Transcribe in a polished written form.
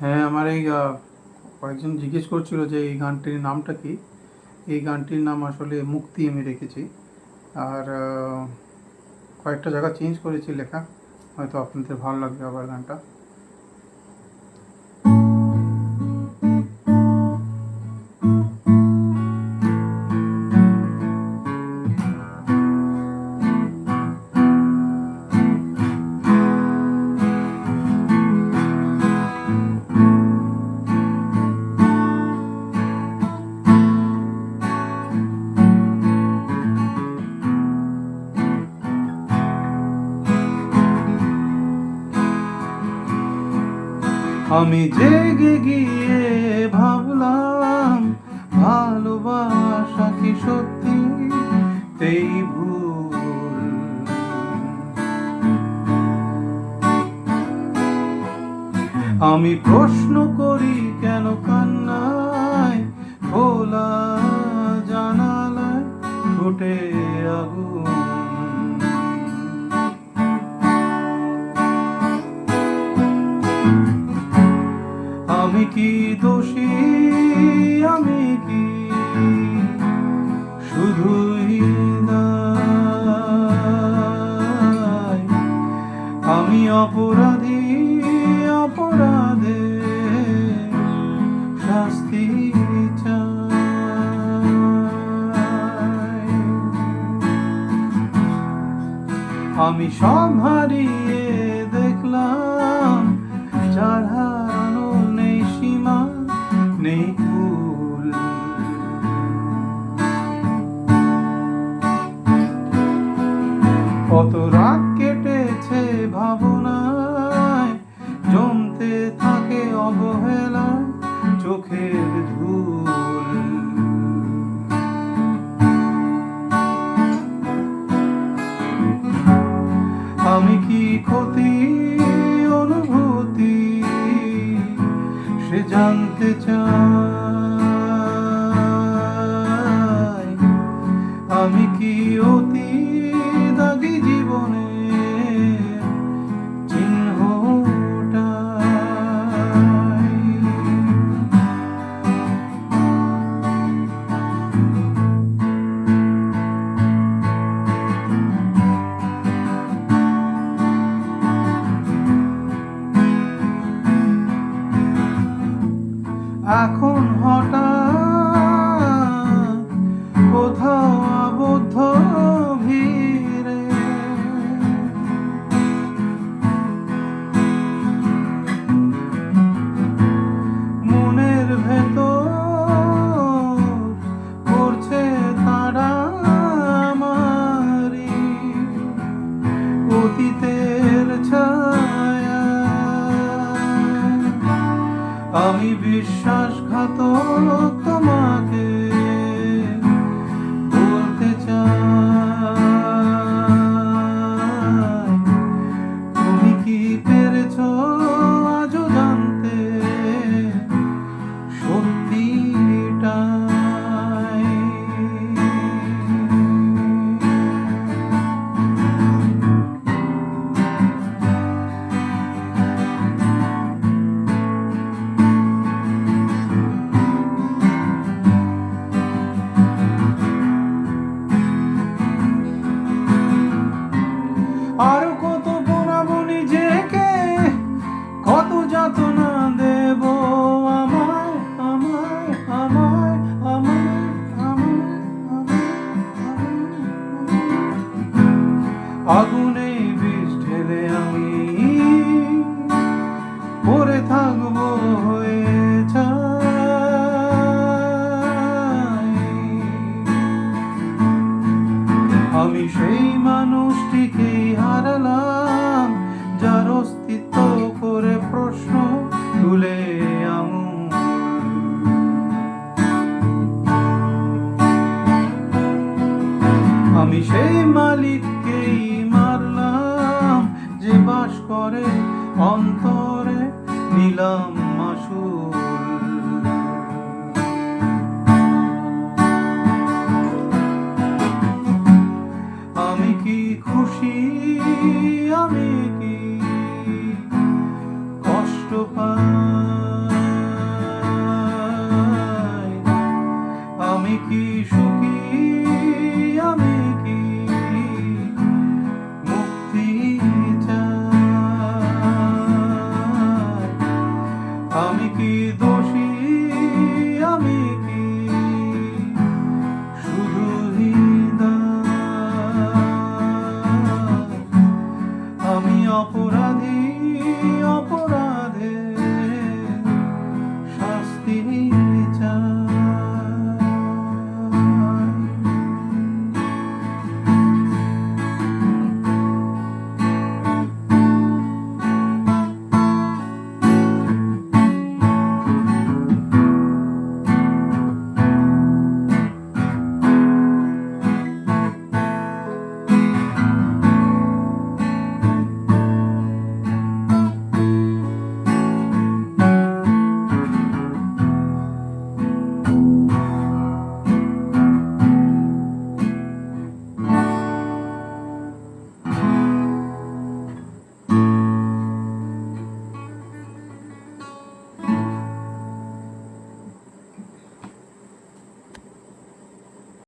হ্যাঁ, আমার এই কয়েকজন জিজ্ঞেস করছিল যে এই গানটির নামটা কি। এই গানটির নাম আসলে মুক্তি আমি রেখেছি। আর কয়েকটা জায়গা চেঞ্জ করেছি লেখা, হয়তো আপনাদের ভালো লাগবে আবার গানটা। আমি জেগে গিয়ে ভাবলাম, ভালোবাসা কি সত্যি এই ভুল? আমি প্রশ্ন করি কেন কান্নায় খোলা জানালায় ফুটে আগুন। আমি কি দোষী? আমি কি শুধুই দায়? আমি অপরাধী, অপরাধে শাস্তি চাই। আমি সব হারিয়ে দেখলাম, যার হারানো নেই সীমা নেই কুল। কত রাত কেটেছে ভাবনায়, জমতে থাকে অবহেলা চোখের ধুল। আমি কি ক্ষতি অনুভূতি সে জানতে চাই? আমি কি অতি দাগি জীবনে চিহ্নটাই? এখন হঠাৎ কোথাও আবদ্ধ ভিড়ে মনের ভেতর করছে তারা আমারি অতীতের ছায়া। আমি বিশ্বাসঘাতক তোমাকে বলতে চাই, তুমি কি পেরেছ আজও জানতে সত্যিটাই? আরো কত পোড়াবো নিজেকে, কত যাতনা দেব আমায় আমায় আমায় আমায় আমায় আগুনে বিষ ঢেলে আমি পড়ে থাকবো হয়ে চাই। আমি সেই মানুষটিকেই হারালাম, যার অস্তিত্ব করে প্রশ্ন তুলে আঙুল। আমি সেই মালিককেই মারলাম, যে বাস করে অন্তরে নিলাম